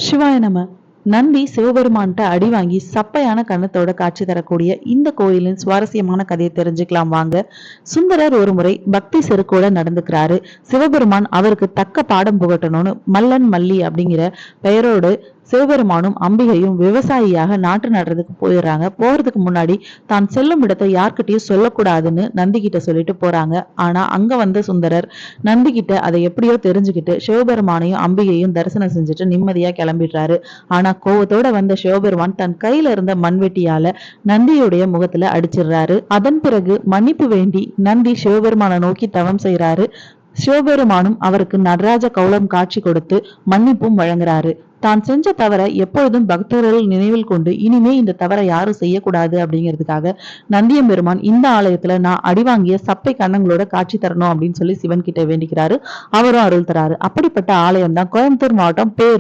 சிவாய நம. நந்தி சிவபெருமான்கிட்ட அடி வாங்கி சப்பையான கண்ணத்தோட காட்சி தரக்கூடிய இந்த கோயிலின் சுவாரஸ்யமான கதையை தெரிஞ்சுக்கலாம் வாங்க. சுந்தரர் ஒரு முறை பக்தி செருக்கோட நடந்துக்கிறாரு. சிவபெருமான் அவருக்கு தக்க பாடம் புகட்டணும்னு மல்லன் மல்லி அப்படிங்கிற பெயரோடு சிவபெருமானும் அம்பிகையும் விவசாயியாக நாட்டு நடுறதுக்கு போயிடுறாங்க. போறதுக்கு முன்னாடி தான் செல்லும் இடத்தை யார்கிட்டயும் சொல்லக்கூடாதுன்னு நந்தி கிட்ட சொல்லிட்டு போறாங்க. ஆனா அங்க வந்த சுந்தரர் நந்தி கிட்ட அதை எப்படியோ தெரிஞ்சுக்கிட்டு சிவபெருமானையும் அம்பிகையும் தரிசனம் செஞ்சுட்டு நிம்மதியா கிளம்பிடுறாரு. ஆனா கோவத்தோட வந்த சிவபெருமான் தன் கையில இருந்த மண்வெட்டியால நந்தியுடைய முகத்துல அடிச்சிடுறாரு. அதன் பிறகு மன்னிப்பு வேண்டி நந்தி சிவபெருமானை நோக்கி தவம் செய்யறாரு. சிவபெருமானும் அவருக்கு நடராஜ கௌலம் காட்சி கொடுத்து மன்னிப்பும் வழங்குறாரு. தான் செஞ்ச தவற எப்பொழுதும் பக்தர்கள் நினைவில் கொண்டு இனிமே இந்த தவறை யாரும் செய்யக்கூடாது அப்படிங்கிறதுக்காக நந்தியம் பெருமான் இந்த ஆலயத்துல நான் அடிவாங்கிய சப்பை கண்ணங்களோட காட்சி தரணும் அப்படின்னு சொல்லி சிவன் கிட்ட வேண்டிக்கிறாரு. அவரும் அருள் தராரு. அப்படிப்பட்ட ஆலயம் தான் கோயம்புத்தூர் மாவட்டம் பேரூர்.